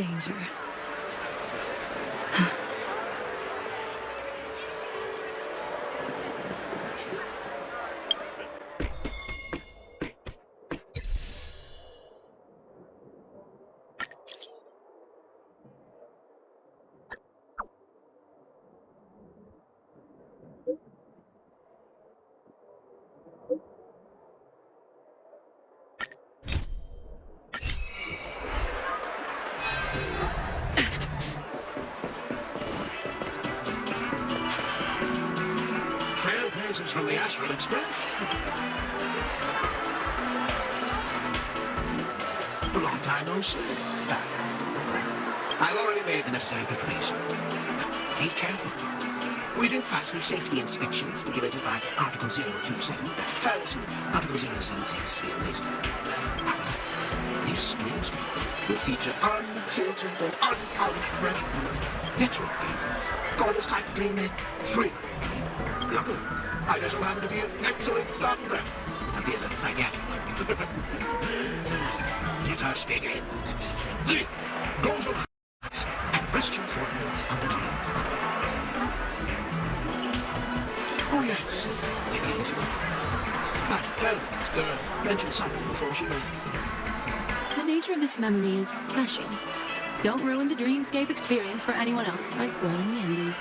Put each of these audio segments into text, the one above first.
danger. Trailblazers from the Astral Express. A long time no see. I've already made the necessary preparations. Be careful. We do pass the safety inspections stipulated by Article 027 and First Article 076 here, please. However, this stream will feature unfiltered and unpolished fresh veteran game. Call this type of dream a thrill dream. Luckily, I just so happen to be an excellent doctor. And be a psychiatric. Let us begin. Please, close your eyes and rest your forehead on the dream. Oh yes, begin if you will. But elegant girl mentioned something before she left. The nature of this memory is special. Don't ruin the dreamscape experience for anyone else by spoiling the ending.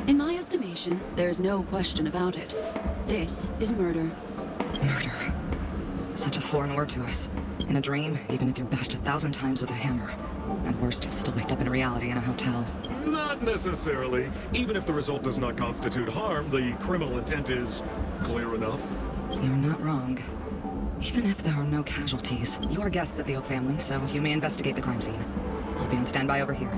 In my estimation, there's no question about it. This is murder. Murder. Such a foreign word to us. In a dream, even if you're bashed 1,000 times with a hammer. At worst, you'll still wake up in reality in a hotel. Not necessarily. Even if the result does not constitute harm, the criminal intent is clear enough. You're not wrong. Even if there are no casualties, you are guests at the Oak family, so you may investigate the crime scene. I'll be on standby over here.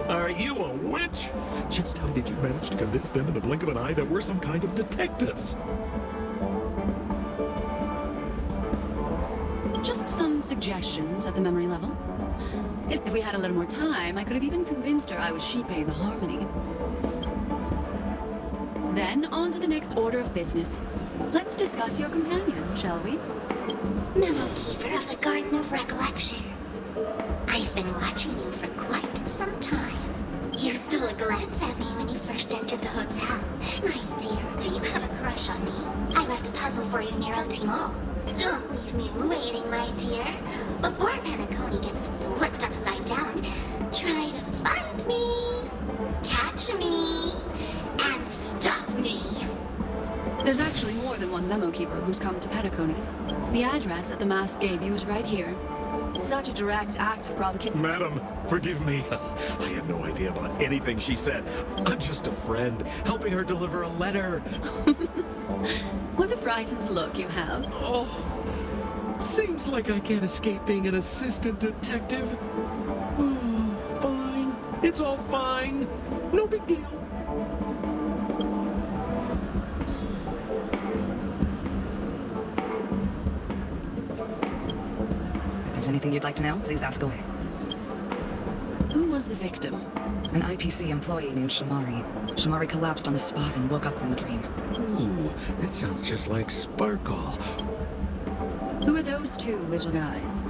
Are you a witch? Just how did you manage to convince them in the blink of an eye that we're some kind of detectives? Just some suggestions at the memory level. If we had a little more time, I could have even convinced her I was Shippei the Harmony. Then, on to the next order of business. Let's discuss your companion, shall we? Memo Keeper of the Garden of Recollection. I've been watching you for quite some time. You stole a glance at me when you first entered the hotel. My dear, do you have a crush on me? I left a puzzle for you near OT Mall. Don't leave me waiting, my dear. Before Panaconi gets flipped upside down, try to find me, catch me, and stop me. There's actually more than one memo keeper who's come to Petacone. The address that the mask gave you is right here. Such a direct act of provocation. Madam, forgive me. I had no idea about anything she said. I'm just a friend, helping her deliver a letter. What a frightened look you have. Oh, seems like I can't escape being an assistant detective. Oh, fine. It's all fine. No big deal. If there's anything you'd like to know, please ask away. Who was the victim? An IPC employee named Shamari. Shamari collapsed on the spot and woke up from the dream. Ooh, that sounds just like Sparkle. Who are those two little guys?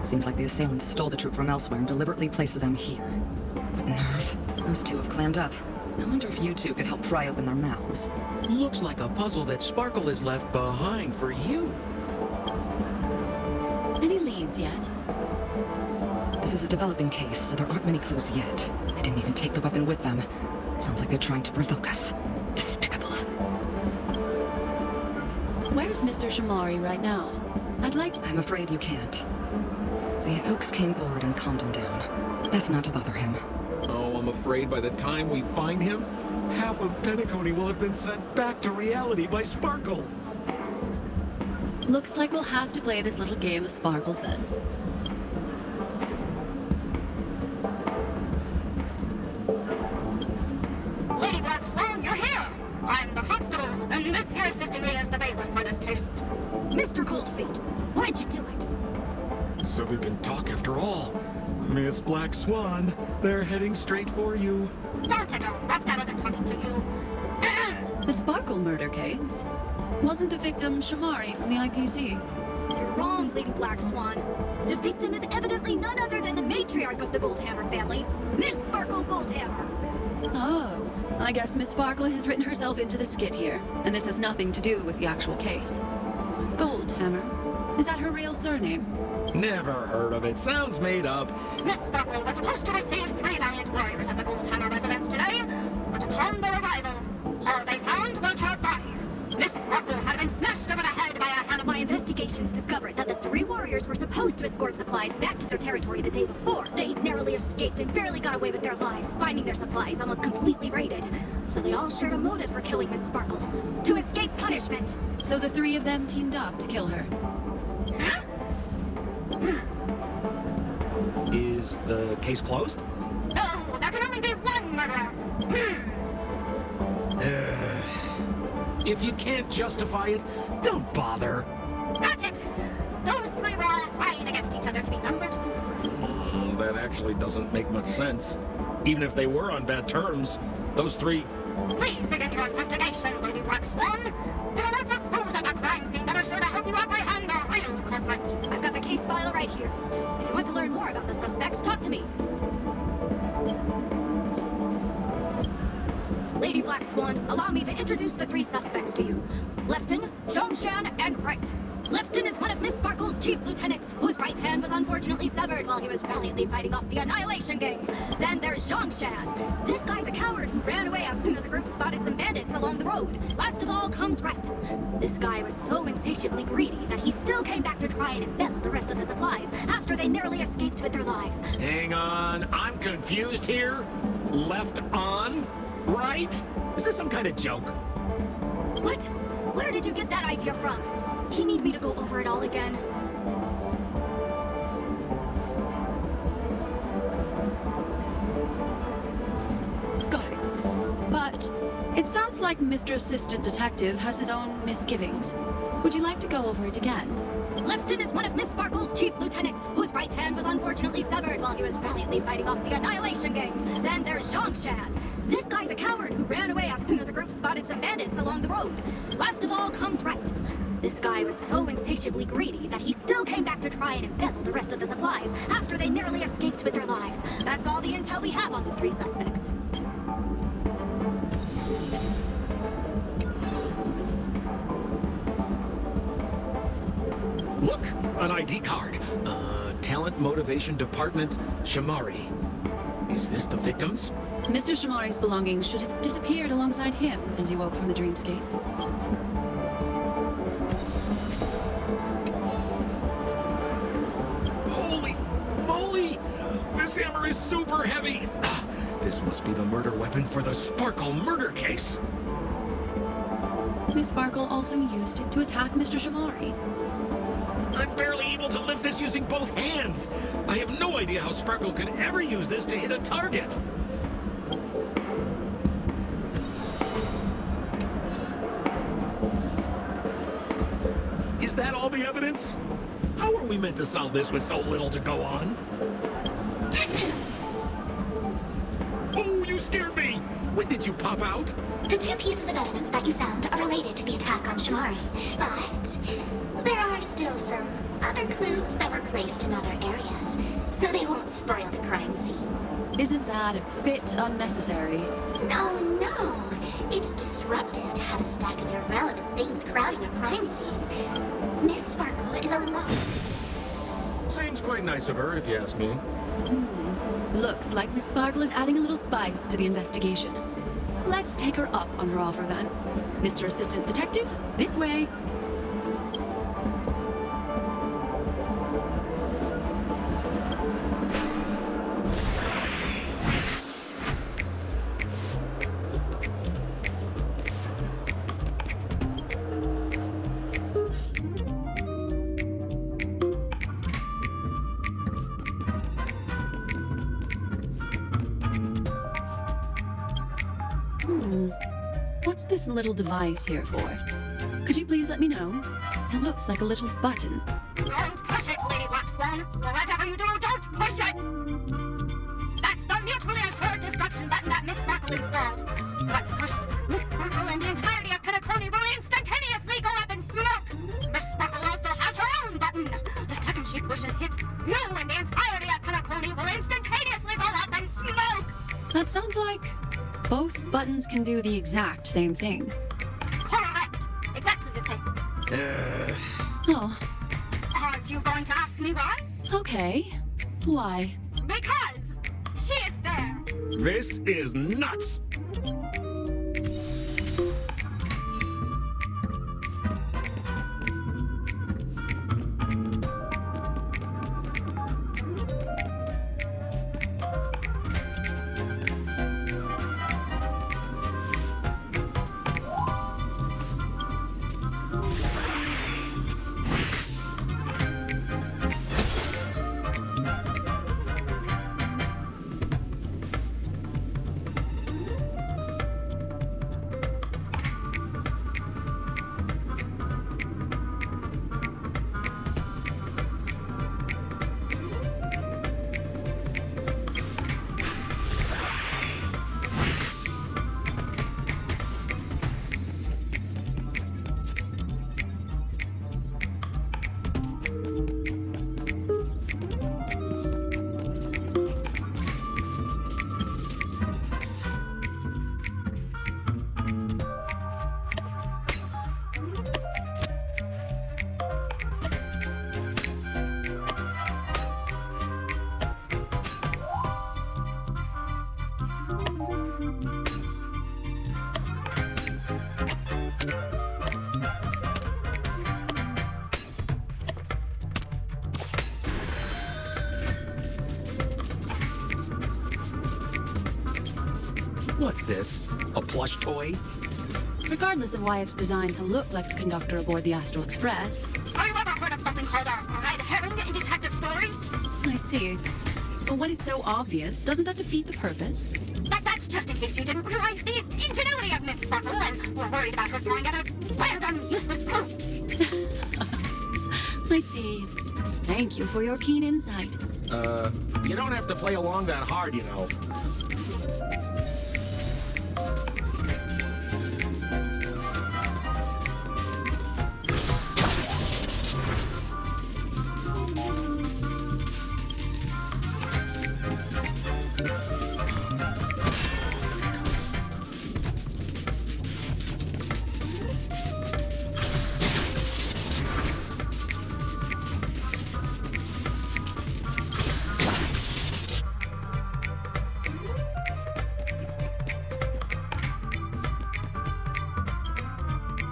Seems like the assailants stole the troop from elsewhere and deliberately placed them here. What nerve. Those two have clammed up. I wonder if you two could help pry open their mouths. Looks like a puzzle that Sparkle has left behind for you. Any leads yet? This is a developing case, so there aren't many clues yet. They didn't even take the weapon with them. Sounds like they're trying to provoke us. Despicable. Where's Mr. Shamari right now? I'd like to... I'm afraid you can't. The Oaks came forward and calmed him down. Best not to bother him. Oh, I'm afraid by the time we find him, half of Penacony will have been sent back to reality by Sparkle. Looks like we'll have to play this little game of sparkles then. Lady Black Swan, you're here! I'm the constable, and this here assisting me is the bailiff for this case. Mr. Coldfeet, why'd you do it? So they can talk after all. Miss Black Swan, they're heading straight for you. Don't interrupt, I wasn't talking to you. The Sparkle murder case? Wasn't the victim Shamari from the IPC? You're wrong, Lady Black Swan. The victim is evidently none other than the matriarch of the Goldhammer family, Miss Sparkle Goldhammer. Oh, I guess Miss Sparkle has written herself into the skit here, and this has nothing to do with the actual case. Goldhammer? Is that her real surname? Never heard of it. Sounds made up. Miss Sparkle was supposed to receive 3 valiant warriors at the Goldhammer residence today, but upon their arrival, all they found was her body. Miss Sparkle had been smashed over the head by a hand. My investigations discovered that the 3 warriors were supposed to escort supplies back to their territory the day before. They narrowly escaped and barely got away with their lives, finding their supplies almost completely raided. So they all shared a motive for killing Miss Sparkle, to escape punishment. So the 3 of them teamed up to kill her. Huh? Is the case closed? No, there can only be one murderer. If you can't justify it, don't bother. That's it! Those 3 were all vying against each other to be number 2. That actually doesn't make much sense. Even if they were on bad terms, those 3... Please begin your investigation, Lady Black Swan. There are lots of clues at the crime scene that are sure to help you apprehend the real culprit. I've got the case file right here. If you want to learn more about the suspects, talk to me. Lady Black Swan, allow me to introduce the 3 suspects to you. Lefton, Zhongshan, and Wright. Lefton is one of Miss Sparkle's chief lieutenants, whose right hand was unfortunately severed while he was valiantly fighting off the Annihilation Gang. Then there's Zhongshan. This guy's a coward who ran away as soon as a group spotted some bandits along the road. Last of all comes Wright. This guy was so insatiably greedy that he still came back to try and embezzle the rest of the supplies after they narrowly escaped with their lives. Hang on, I'm confused here. Left on? Right? Is this some kind of joke? What? Where did you get that idea from? Do you need me to go over it all again? Got it. But it sounds like Mr. Assistant Detective has his own misgivings. Would you like to go over it again? Lefton is one of Miss Sparkle's chief lieutenants, whose right hand was unfortunately severed while he was valiantly fighting off the Annihilation Gang. Then there's Zhongshan. This guy's a coward who ran away as soon as a group spotted some bandits along the road. Last of all comes Wright. This guy was so insatiably greedy that he still came back to try and embezzle the rest of the supplies after they narrowly escaped with their lives. That's all the intel we have on the 3 suspects. Look, an ID card. Talent Motivation Department, Shamari. Is this the victims? Mr. Shamari's belongings should have disappeared alongside him as he woke from the dreamscape. Holy moly! This hammer is super heavy! This must be the murder weapon for the Sparkle murder case! Miss Sparkle also used it to attack Mr. Shamari. I'm barely able to lift this using both hands! I have no idea how Sparkle could ever use this to hit a target! Is that all the evidence? How are we meant to solve this with so little to go on? Oh, you scared me! When did you pop out? The 2 pieces of evidence that you found are related to the attack on Shamari, but there are still some other clues that were placed in other areas, so they won't spoil the crime scene. Isn't that a bit unnecessary? No, no. It's disruptive to have a stack of irrelevant things crowding a crime scene. Miss Sparkle is alone. Seems quite nice of her, if you ask me. Looks like Miss Sparkle is adding a little spice to the investigation. Let's take her up on her offer then. Mr. Assistant Detective, this way. this little device here for? Could you please let me know? It looks like a little button. Don't push it, Lady Black Swan. Whatever you do, don't push it! That's the mutually assured destruction button that Miss Sparkle installed. Once pushed, Miss Sparkle and the entirety of Penacony will instantaneously go up in smoke. Miss Sparkle also has her own button. The second she pushes it, you and the entirety of Penacony will instantaneously go up in smoke. That sounds like both buttons can do the exact same thing. Correct. Exactly the same. Oh, Aren't you going to ask me why? okay. Why? Because she is fair. This is nuts! What's this? A plush toy? Regardless of why it's designed to look like the conductor aboard the Astral Express, Have you ever heard of something called a red herring in detective stories? I see. But when it's so obvious, doesn't that defeat the purpose? That's just in case you didn't realize the ingenuity of Miss Sparkle and were worried about her throwing out a random, useless clue. I see. Thank you for your keen insight. You don't have to play along that hard, you know.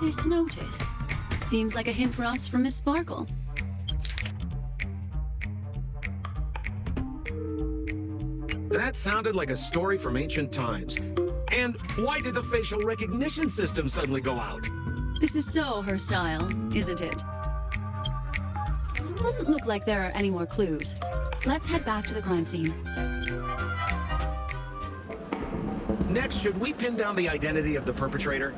This notice seems like a hint for us from Miss Sparkle. That sounded like a story from ancient times. And why did the facial recognition system suddenly go out? This is so her style, isn't it? Doesn't look like there are any more clues. Let's head back to the crime scene. Next, should we pin down the identity of the perpetrator?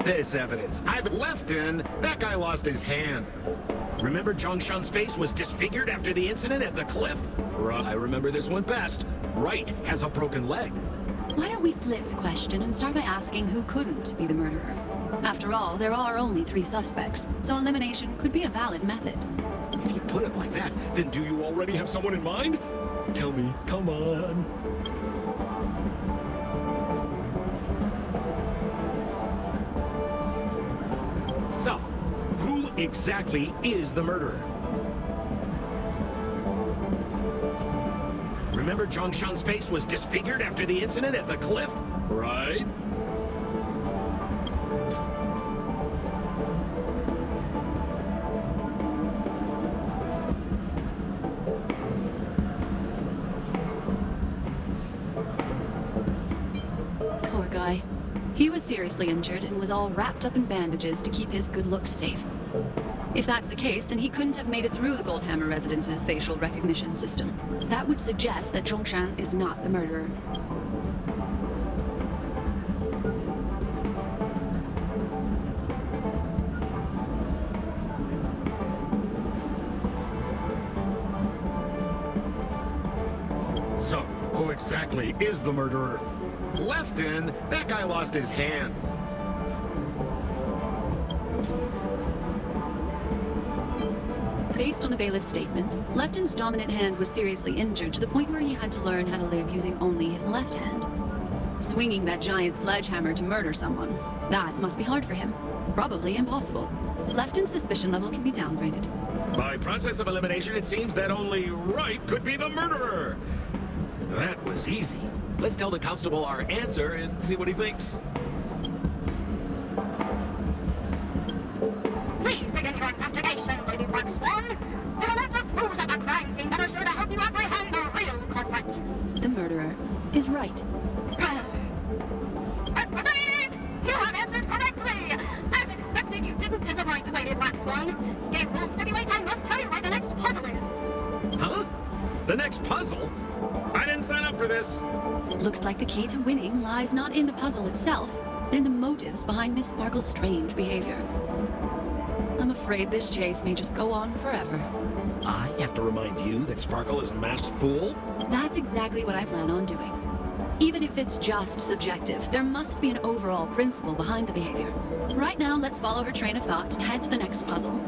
This evidence. I've been left in. That guy lost his hand. Remember Zhongshan's face was disfigured after the incident at the cliff? I remember this one best. Right has a broken leg. Why don't we flip the question and start by asking who couldn't be the murderer? After all, there are only 3 suspects, so elimination could be a valid method. If you put it like that, then do you already have someone in mind? Tell me, come on. So, who exactly is the murderer? Remember Zhongshan's face was disfigured after the incident at the cliff? Right? Poor guy. He was seriously injured and was all wrapped up in bandages to keep his good looks safe. If that's the case, then he couldn't have made it through the Goldhammer Residence's facial recognition system. That would suggest that Zhongshan is not the murderer. So, who exactly is the murderer? Lefton, that guy lost his hand. Based on the bailiff's statement, Lefton's dominant hand was seriously injured to the point where he had to learn how to live using only his left hand. Swinging that giant sledgehammer to murder someone, that must be hard for him. Probably impossible. Lefton's suspicion level can be downgraded. By process of elimination, it seems that only Wright could be the murderer. That was easy. Let's tell the constable our answer and see what he thinks. Please begin your investigation, Lady Black Swan. There are lots of clues at the crime scene that are sure to help you apprehend the real culprit. The murderer is right. You have answered correctly! As expected, you didn't disappoint, Lady Black Swan. Game rules stipulate I must tell you where the next puzzle is. Huh? The next puzzle? I didn't sign up for this. Looks like the key to winning lies not in the puzzle itself, but in the motives behind Miss Sparkle's strange behavior. I'm afraid this chase may just go on forever. I have to remind you that Sparkle is a masked fool? That's exactly what I plan on doing. Even if it's just subjective, there must be an overall principle behind the behavior. Right now, let's follow her train of thought and head to the next puzzle.